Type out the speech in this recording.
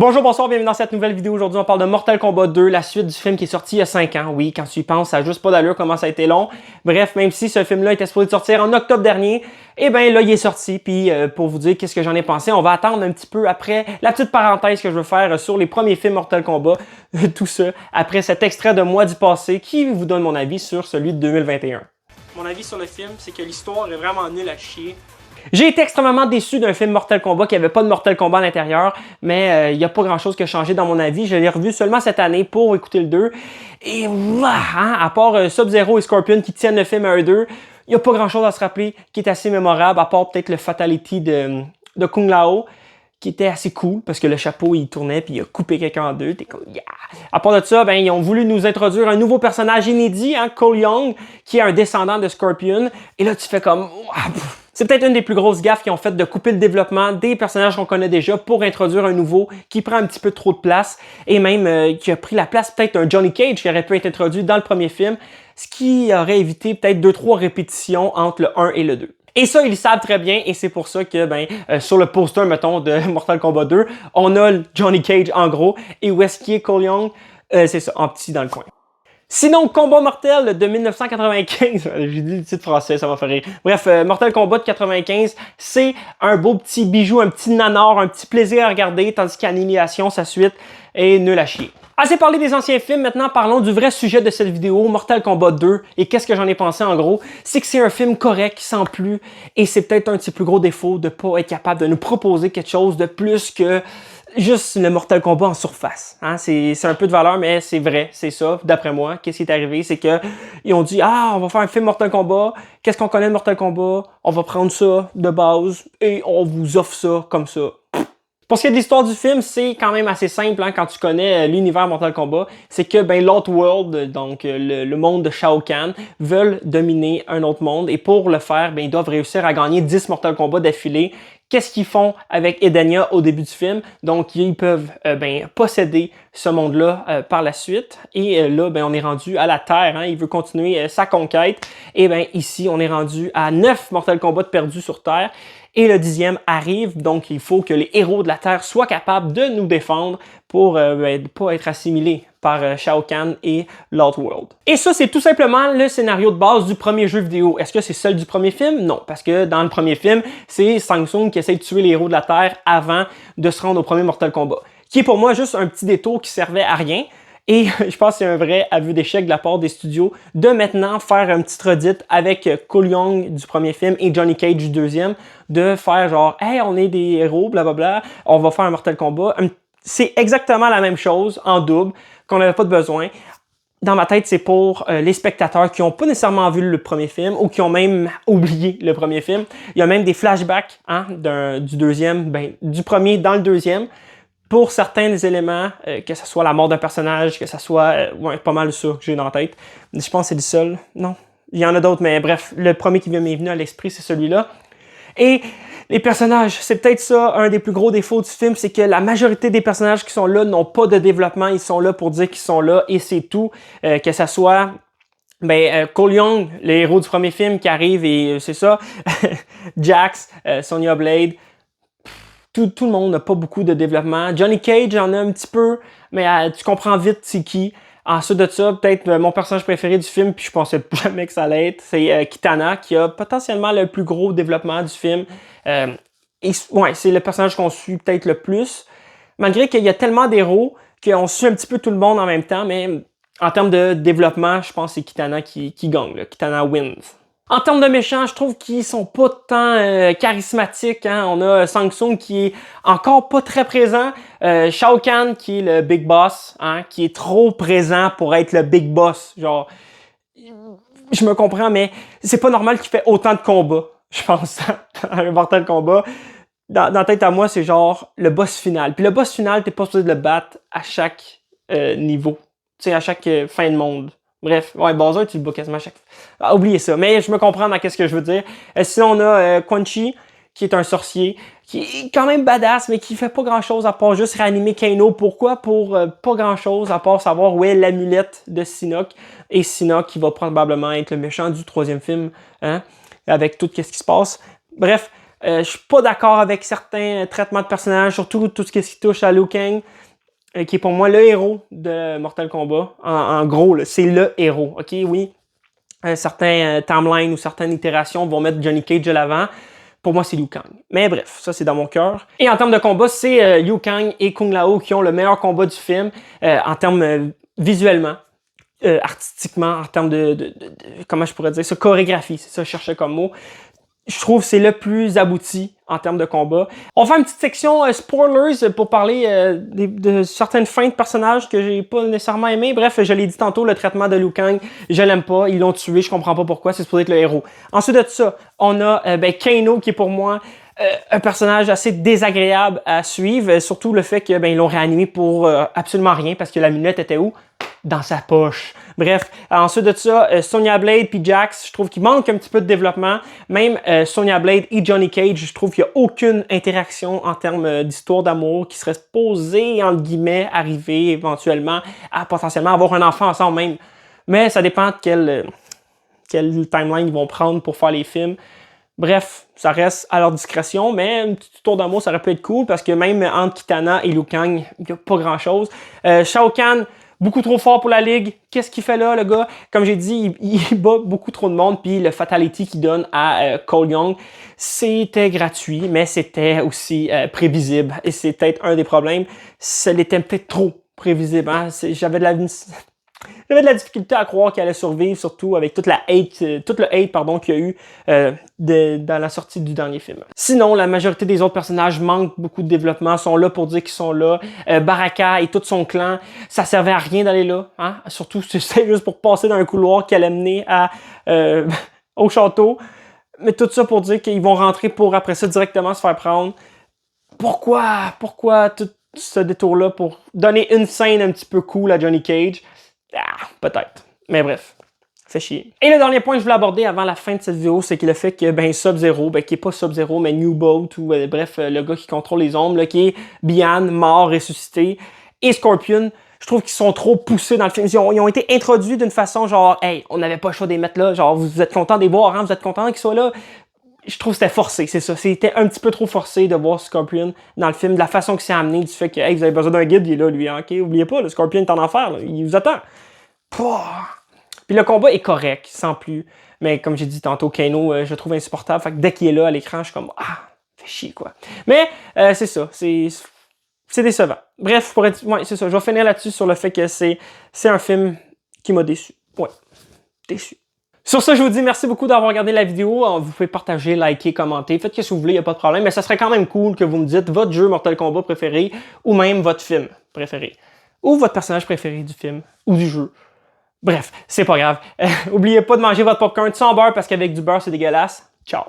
Bonjour, bonsoir, bienvenue dans cette nouvelle vidéo. Aujourd'hui, on parle de Mortal Kombat 2, la suite du film qui est sorti il y a 5 ans. Oui, quand tu y penses, ça n'a juste pas d'allure comment ça a été long. Bref, même si ce film-là était supposé sortir en octobre dernier, eh bien là, il est sorti. Puis pour vous dire qu'est-ce que j'en ai pensé, on va attendre un petit peu après la petite parenthèse que je veux faire sur les premiers films Mortal Kombat. Tout ça après cet extrait de Moi du passé qui vous donne mon avis sur celui de 2021. Mon avis sur le film, c'est que l'histoire est vraiment nulle à chier. J'ai été extrêmement déçu d'un film Mortal Kombat qui n'avait pas de Mortal Kombat à l'intérieur, mais il n'y a pas grand chose qui a changé dans mon avis. Je l'ai revu seulement cette année pour écouter le 2. Et à part Sub-Zero et Scorpion qui tiennent le film à eux deux, il n'y a pas grand chose à se rappeler qui est assez mémorable, à part peut-être le Fatality de Kung Lao, qui était assez cool parce que le chapeau il tournait puis il a coupé quelqu'un en deux. T'es comme yeah! À part de ça, ben ils ont voulu nous introduire un nouveau personnage inédit, hein, Cole Young, qui est un descendant de Scorpion. Et là tu fais comme c'est peut-être une des plus grosses gaffes qu'ils ont fait de couper le développement des personnages qu'on connaît déjà pour introduire un nouveau qui prend un petit peu trop de place et même qui a pris la place peut-être d'un Johnny Cage qui aurait pu être introduit dans le premier film, ce qui aurait évité peut-être 2-3 répétitions entre le 1 et le 2. Et ça, ils le savent très bien et c'est pour ça que sur le poster, mettons, de Mortal Kombat 2, on a Johnny Cage en gros et où est-ce qu'il est Cole Young? C'est ça, en petit dans le coin. Sinon, Combat Mortel de 1995, j'ai dit le titre français, ça m'a fait rire. Bref, Mortal Kombat de 95, c'est un beau petit bijou, un petit nanar, un petit plaisir à regarder, tandis qu'Annihilation, sa suite, est nulle à chier. Assez parlé des anciens films, maintenant parlons du vrai sujet de cette vidéo, Mortal Kombat 2, et qu'est-ce que j'en ai pensé en gros, c'est que c'est un film correct, sans plus, et c'est peut-être un de ses plus gros défauts de pas être capable de nous proposer quelque chose de plus que juste le Mortal Kombat en surface. Hein? C'est un peu de valeur, mais c'est vrai, c'est ça. D'après moi, qu'est-ce qui est arrivé? C'est que ils ont dit, on va faire un film Mortal Kombat. Qu'est-ce qu'on connaît de Mortal Kombat? On va prendre ça de base et on vous offre ça comme ça. Pour ce qui est de l'histoire du film, c'est quand même assez simple hein, quand tu connais l'univers Mortal Kombat. C'est que l'Outworld, donc le monde de Shao Kahn, veulent dominer un autre monde. Et pour le faire, ils doivent réussir à gagner 10 Mortal Kombat d'affilée. Qu'est-ce qu'ils font avec Edenia au début du film? Donc, ils peuvent posséder ce monde-là par la suite. Et là, on est rendu à la Terre. Hein? Il veut continuer sa conquête. Et ici, on est rendu à 9 Mortal Kombat perdus sur Terre. Et le 10e arrive, donc il faut que les héros de la Terre soient capables de nous défendre pour ne pas être assimilés par Shao Kahn et l'Outworld. Et ça, c'est tout simplement le scénario de base du premier jeu vidéo. Est-ce que c'est celle du premier film? Non, parce que dans le premier film, c'est Shang Tsung qui essaie de tuer les héros de la Terre avant de se rendre au premier Mortal Kombat. Qui est pour moi juste un petit détour qui servait à rien. Et je pense que c'est un vrai aveu d'échec de la part des studios de maintenant faire un petit redite avec Cole Young du premier film et Johnny Cage du deuxième, de faire genre « Hey, on est des héros, blablabla, on va faire un Mortal Kombat ». C'est exactement la même chose en double, qu'on n'avait pas de besoin. Dans ma tête, c'est pour les spectateurs qui n'ont pas nécessairement vu le premier film ou qui ont même oublié le premier film. Il y a même des flashbacks hein, du deuxième, du premier dans le deuxième. Pour certains des éléments, que ce soit la mort d'un personnage, que ce soit pas mal ça que j'ai dans la tête. Je pense que c'est le seul. Non, il y en a d'autres, mais bref, le premier qui m'est venu à l'esprit, c'est celui-là. Et les personnages, c'est peut-être ça, un des plus gros défauts du film, c'est que la majorité des personnages qui sont là n'ont pas de développement, ils sont là pour dire qu'ils sont là et c'est tout. Que ce soit Cole Young, le héros du premier film qui arrive et c'est ça, Jax, Sonya Blade, tout le monde n'a pas beaucoup de développement. Johnny Cage en a un petit peu, mais tu comprends vite c'est qui. Ensuite de ça, peut-être mon personnage préféré du film, puis je pensais jamais que ça allait être, c'est Kitana, qui a potentiellement le plus gros développement du film. C'est le personnage qu'on suit peut-être le plus. Malgré qu'il y a tellement d'héros qu'on suit un petit peu tout le monde en même temps, mais en termes de développement, je pense que c'est Kitana qui gagne. Là. Kitana wins. En termes de méchants, je trouve qu'ils sont pas tant charismatiques. Hein? On a Shang Tsung qui est encore pas très présent. Shao Kahn qui est le big boss, hein? Qui est trop présent pour être le big boss. Genre, je me comprends, mais c'est pas normal qu'il fait autant de combats. Je pense dans un Mortal Kombat. Dans la tête à moi, c'est genre le boss final. Puis le boss final, t'es pas supposé de le battre à chaque niveau. Tu sais, à chaque fin de monde. Bref, Bowser, tu le bats quasiment à chaque fois. Oubliez ça, mais je me comprends dans qu'est-ce que je veux dire. Sinon, on a Quan Chi, qui est un sorcier, qui est quand même badass, mais qui fait pas grand-chose à part juste réanimer Kano. Pourquoi? Pour pas grand-chose, à part savoir où est l'amulette de Shinnok. Et Shinnok, qui va probablement être le méchant du troisième film, hein, avec tout ce qui se passe. Bref, Je suis pas d'accord avec certains traitements de personnages, surtout tout ce qui touche à Liu Kang, qui est pour moi le héros de Mortal Kombat. En gros, c'est le héros, ok? Oui, certains timelines ou certaines itérations vont mettre Johnny Cage de l'avant. Pour moi, c'est Liu Kang. Mais bref, ça, c'est dans mon cœur. Et en termes de combat, c'est Liu Kang et Kung Lao qui ont le meilleur combat du film en termes visuellement, artistiquement, en termes de comment je pourrais dire ça, chorégraphie, c'est ça que je cherchais comme mot. Je trouve que c'est le plus abouti en termes de combat. On va faire une petite section spoilers pour parler de certaines fins de personnages que j'ai pas nécessairement aimé. Bref, je l'ai dit tantôt, le traitement de Liu Kang, je l'aime pas. Ils l'ont tué, je comprends pas pourquoi. C'est supposé être le héros. Ensuite de ça, on a Kano qui est pour moi un personnage assez désagréable à suivre. Surtout le fait qu'ils l'ont réanimé pour absolument rien parce que la lunette était où? Dans sa poche. Bref, ensuite de ça, Sonya Blade puis Jax, je trouve qu'il manque un petit peu de développement. Même Sonya Blade et Johnny Cage, je trouve qu'il n'y a aucune interaction en termes d'histoire d'amour qui serait supposée, entre guillemets, arriver éventuellement à potentiellement avoir un enfant ensemble même. Mais ça dépend de quel timeline ils vont prendre pour faire les films. Bref, ça reste à leur discrétion, mais un petit tour d'amour, ça aurait pu être cool parce que même entre Kitana et Liu Kang, il n'y a pas grand-chose. Shao Kahn, beaucoup trop fort pour la ligue. Qu'est-ce qu'il fait là, le gars? Comme j'ai dit, il bat beaucoup trop de monde. Puis le fatality qu'il donne à Cole Young, c'était gratuit, mais c'était aussi prévisible. Et c'est peut-être un des problèmes. Ça l'était peut-être trop prévisible. Hein? J'avais de la difficulté à croire qu'il allait survivre, surtout avec tout le hate qu'il y a eu dans la sortie du dernier film. Sinon, la majorité des autres personnages manquent beaucoup de développement, sont là pour dire qu'ils sont là. Baraka et tout son clan, ça servait à rien d'aller là. Hein? Surtout, c'est juste pour passer dans un couloir qui allait mener au château. Mais tout ça pour dire qu'ils vont rentrer pour après ça directement se faire prendre. Pourquoi tout ce détour-là pour donner une scène un petit peu cool à Johnny Cage? Ah, peut-être. Mais bref, fait chier. Et le dernier point que je voulais aborder avant la fin de cette vidéo, c'est que le fait que Sub-Zero, qui est pas Sub-Zero, mais New Boat, ou bref, le gars qui contrôle les ombres, là, qui est Bian, mort, ressuscité, et Scorpion, je trouve qu'ils sont trop poussés dans le film. Ils ont été introduits d'une façon genre, hey, on n'avait pas le choix de les mettre là, genre, vous êtes content de les voir, hein, vous êtes content qu'ils soient là. Je trouve que c'était forcé, c'est ça. C'était un petit peu trop forcé de voir Scorpion dans le film, de la façon que c'est amené, du fait que hey, vous avez besoin d'un guide, il est là, lui, hein, ok? Oubliez pas, le Scorpion est en enfer, là, il vous attend. Pouah! Puis le combat est correct, sans plus. Mais comme j'ai dit tantôt, Kano, je le trouve insupportable. Fait que dès qu'il est là à l'écran, je suis comme fait chier quoi. Mais c'est ça, c'est décevant. Bref, ouais, c'est ça. Je vais finir là-dessus sur le fait que c'est un film qui m'a déçu. Ouais, déçu. Sur ça, je vous dis merci beaucoup d'avoir regardé la vidéo. Vous pouvez partager, liker, commenter. Faites ce que vous voulez, il n'y a pas de problème. Mais ça serait quand même cool que vous me dites votre jeu Mortal Kombat préféré ou même votre film préféré. Ou votre personnage préféré du film ou du jeu. Bref, c'est pas grave. Oubliez pas de manger votre popcorn sans beurre parce qu'avec du beurre, c'est dégueulasse. Ciao!